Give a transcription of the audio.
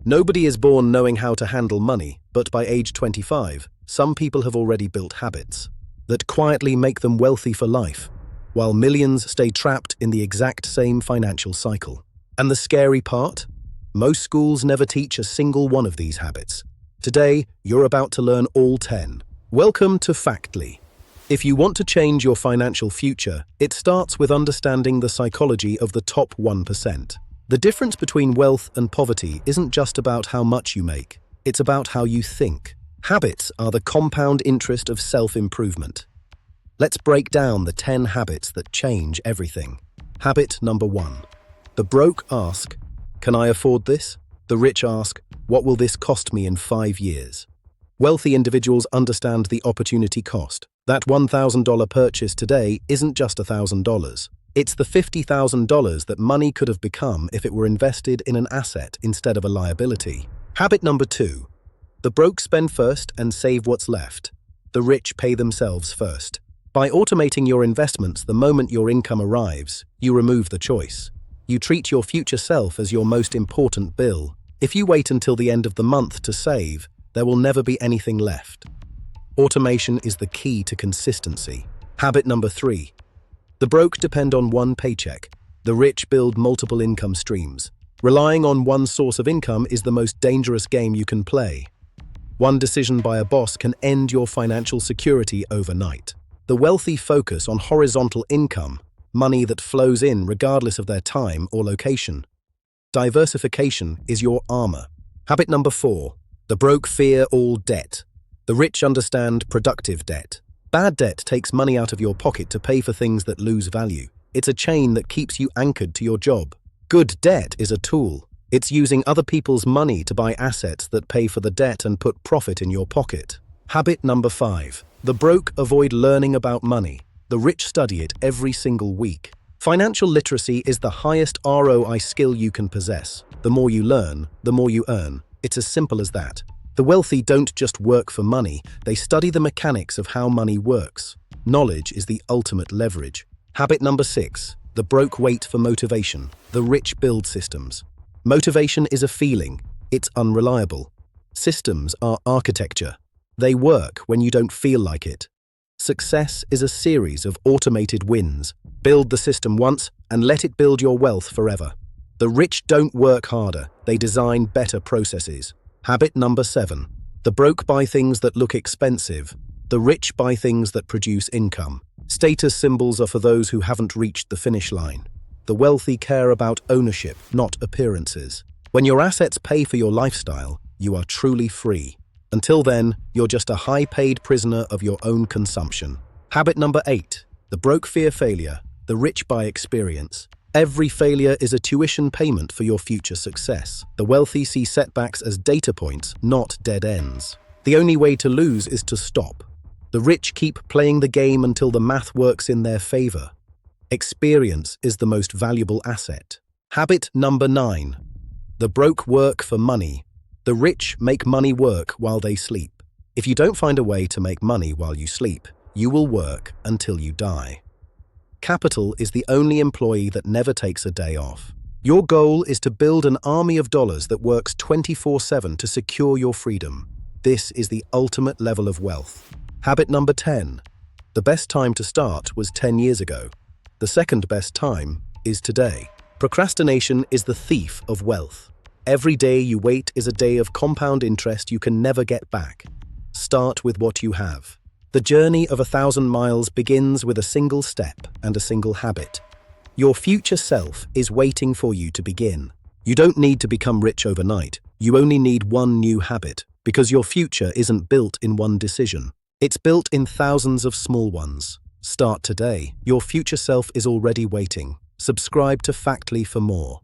Nobody is born knowing how to handle money, but by age 25, some people have already built habits that quietly make them wealthy for life, while millions stay trapped in the exact same financial cycle. And the scary part? Most schools never teach a single one of these habits. Today, you're about to learn all 10. Welcome to Factly. If you want to change your financial future, it starts with understanding the psychology of the top 1%. The difference between wealth and poverty isn't just about how much you make, it's about how you think. Habits are the compound interest of self-improvement. Let's break down the 10 habits that change everything. Habit number 1. The broke ask, "Can I afford this?" The rich ask, "What will this cost me in 5 years?" Wealthy individuals understand the opportunity cost. That $1,000 purchase today isn't just $1,000. It's the $50,000 that money could have become if it were invested in an asset instead of a liability. Habit number 2. The broke spend first and save what's left. The rich pay themselves first. By automating your investments the moment your income arrives, you remove the choice. You treat your future self as your most important bill. If you wait until the end of the month to save, there will never be anything left. Automation is the key to consistency. Habit number 3. The broke depend on one paycheck. The rich build multiple income streams. Relying on one source of income is the most dangerous game you can play. One decision by a boss can end your financial security overnight. The wealthy focus on horizontal income, money that flows in regardless of their time or location. Diversification is your armor. Habit number 4. The broke fear all debt. The rich understand productive debt. Bad debt takes money out of your pocket to pay for things that lose value. It's a chain that keeps you anchored to your job. Good debt is a tool. It's using other people's money to buy assets that pay for the debt and put profit in your pocket. Habit number 5. The broke avoid learning about money. The rich study it every single week. Financial literacy is the highest ROI skill you can possess. The more you learn, the more you earn. It's as simple as that. The wealthy don't just work for money, they study the mechanics of how money works. Knowledge is the ultimate leverage. Habit number 6. The broke wait for motivation. The rich build systems. Motivation is a feeling. It's unreliable. Systems are architecture. They work when you don't feel like it. Success is a series of automated wins. Build the system once and let it build your wealth forever. The rich don't work harder, they design better processes. Habit number 7. The broke buy things that look expensive. The rich buy things that produce income. Status symbols are for those who haven't reached the finish line. The wealthy care about ownership, not appearances. When your assets pay for your lifestyle, you are truly free. Until then, you're just a high-paid prisoner of your own consumption. Habit number 8. The broke fear failure. The rich buy experience. Every failure is a tuition payment for your future success. The wealthy see setbacks as data points, not dead ends. The only way to lose is to stop. The rich keep playing the game until the math works in their favor. Experience is the most valuable asset. Habit number 9. The broke work for money. The rich make money work while they sleep. If you don't find a way to make money while you sleep, you will work until you die. Capital is the only employee that never takes a day off. Your goal is to build an army of dollars that works 24/7 to secure your freedom. This is the ultimate level of wealth. Habit number 10. The best time to start was 10 years ago. The second best time is today. Procrastination is the thief of wealth. Every day you wait is a day of compound interest you can never get back. Start with what you have. The journey of 1,000 miles begins with a single step and a single habit. Your future self is waiting for you to begin. You don't need to become rich overnight. You only need one new habit, because your future isn't built in one decision. It's built in thousands of small ones. Start today. Your future self is already waiting. Subscribe to Factly for more.